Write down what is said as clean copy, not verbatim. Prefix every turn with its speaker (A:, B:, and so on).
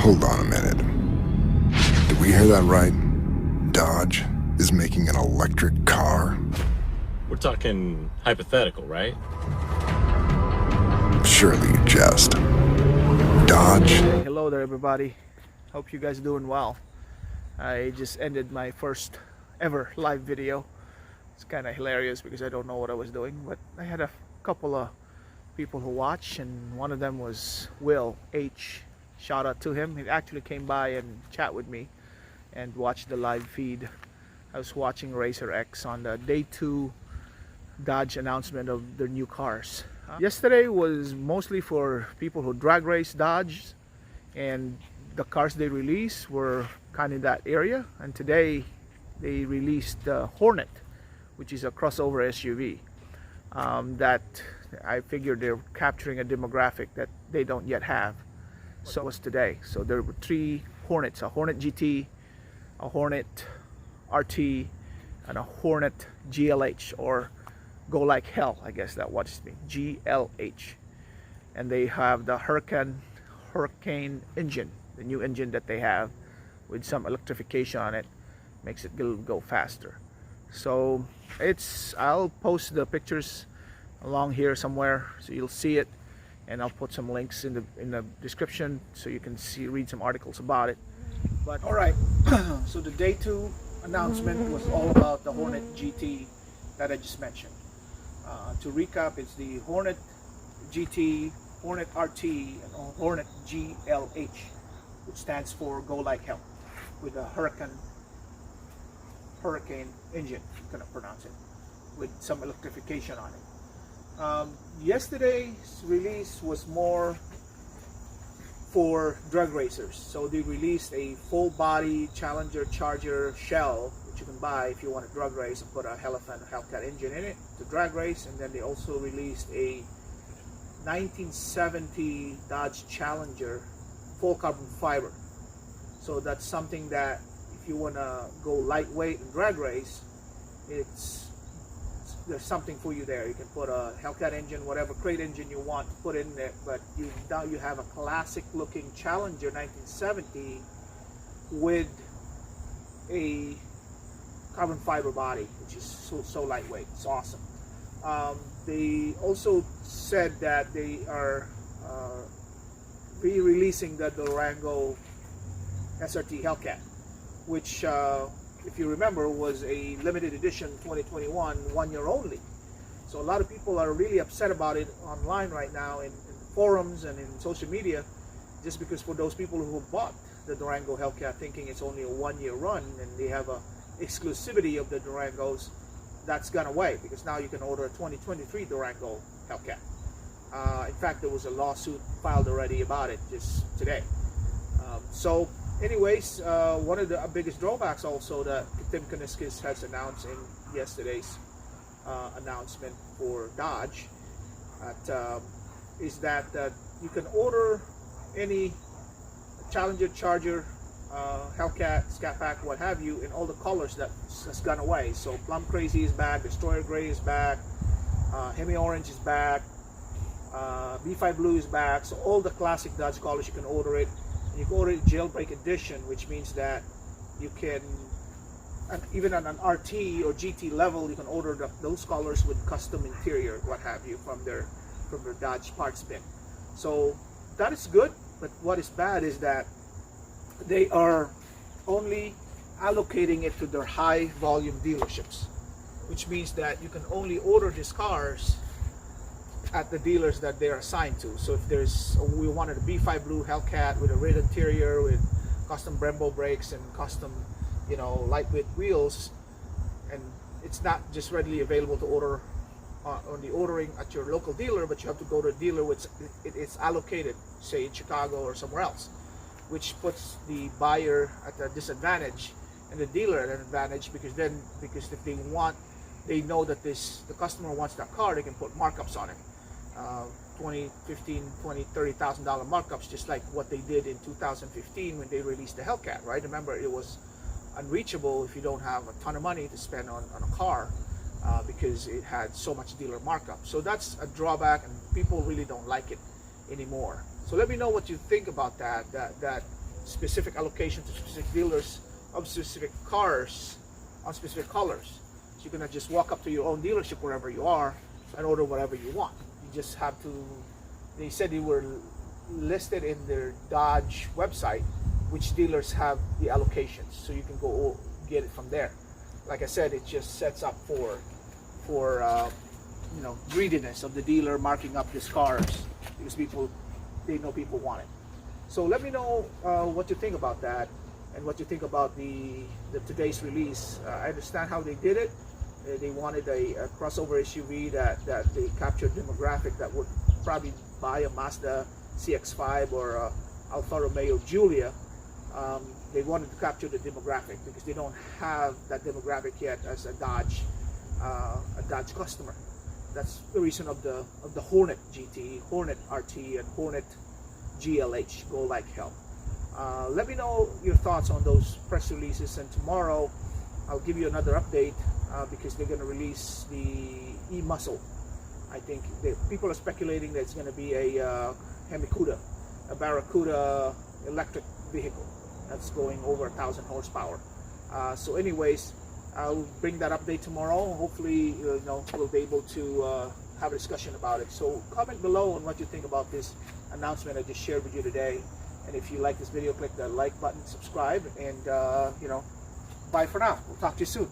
A: Hold on a minute. Did we hear that right? Dodge is making an electric car?
B: We're talking hypothetical, right?
A: Surely you jest. Dodge?
C: Hello there everybody. Hope you guys are doing well. I just ended my first ever live video. It's kind of hilarious because I don't know what I was doing, but I had a couple of people who watch, and one of them was Will H. Shout out to him. He actually came by and chat with me and watched the live feed. I was watching Racer X on the day 2 Dodge announcement of their new cars. Yesterday was mostly for people who drag race Dodge, and the cars they released were kind of in that area. And today they released the Hornet, which is a crossover SUV that I figured they're capturing a demographic that they don't yet have. So it was today. So there were 3 Hornets: a Hornet GT, a Hornet RT, and a Hornet GLH, or Go Like Hell, I guess that what it means, GLH. And they have the Hurricane engine, the new engine that they have with some electrification on it, makes it go faster. So I'll post the pictures along here somewhere so you'll see it, and I'll put some links in the description so you can read some articles about it. But all right, so the day 2 announcement was all about the Hornet GT that I just mentioned. To recap, it's the Hornet GT, Hornet RT, and Hornet GLH, which stands for Go Like Hell, with a Hurricane engine, you cannot pronounce it, with some electrification on it. Yesterday's release was more for drag racers. So they released a full body Challenger Charger shell, which you can buy if you want to drag race and put a Hellcat engine in it to drag race. And then they also released a 1970 Dodge Challenger full carbon fiber. So that's something that if you want to go lightweight and drag race, there's something for you there. You can put a Hellcat engine, whatever crate engine you want to put in there, but now you have a classic looking Challenger 1970 with a carbon fiber body, which is so lightweight. It's awesome. They also said that they are re-releasing the Durango SRT Hellcat, which if you remember was a limited edition 2021, 1 year only. So a lot of people are really upset about it online right now in forums and in social media, just because for those people who bought the Durango Hellcat thinking it's only a 1 year run and they have a exclusivity of the Durangos, that's gone away, because now you can order a 2023 Durango Hellcat. In fact, there was a lawsuit filed already about it just today. So anyways, one of the biggest drawbacks also that Tim Kuniskis has announced in yesterday's announcement for Dodge is that you can order any Challenger, Charger, Hellcat, SCATPACK, what have you, in all the colors that's gone away. So Plum Crazy is back, Destroyer Gray is back, Hemi Orange is back, B5 Blue is back. So all the classic Dodge colors you can order it. You can order it Jailbreak Edition, which means that you can, even on an RT or GT level, you can order those colors with custom interior, what have you, from their Dodge parts bin. So that is good, but what is bad is that they are only allocating it to their high volume dealerships, which means that you can only order these cars at the dealers that they're assigned to. So if we wanted a B5 Blue Hellcat with a red interior with custom Brembo brakes and custom, lightweight wheels, and it's not just readily available to order on the ordering at your local dealer, but you have to go to a dealer which it's allocated, say in Chicago or somewhere else, which puts the buyer at a disadvantage and the dealer at an advantage, because if they know that the customer wants that car, they can put markups on it. $20, $15, $20, $30,000 markups, just like what they did in 2015 when they released the Hellcat, right? Remember, it was unreachable if you don't have a ton of money to spend on a car, because it had so much dealer markup. So that's a drawback, and people really don't like it anymore. So let me know what you think about that specific allocation to specific dealers of specific cars on specific colors. So you're gonna just walk up to your own dealership wherever you are and order whatever you want. You just have to, they said they were listed in their Dodge website which dealers have the allocations, so you can go get it from there. Like I said, it just sets up for you know, greediness of the dealer marking up his cars because they know people want it. So let me know what you think about that and what you think about the today's release. I understand how they did it. They wanted a crossover SUV that they captured demographic that would probably buy a Mazda CX-5 or a Alfa Romeo Giulia. They wanted to capture the demographic because they don't have that demographic yet as a Dodge customer. That's the reason of the Hornet GT, Hornet RT, and Hornet GLH, go like hell. Let me know your thoughts on those press releases, and tomorrow I'll give you another update because they're going to release the e-muscle. I think people are speculating that it's going to be a Hemicuda, a Barracuda electric vehicle that's going over 1,000 horsepower. So anyways, I'll bring that update tomorrow. Hopefully, you know, we'll be able to have a discussion about it. So comment below on what you think about this announcement I just shared with you today. And if you like this video, click the like button, subscribe, and you know, bye for now. We'll talk to you soon.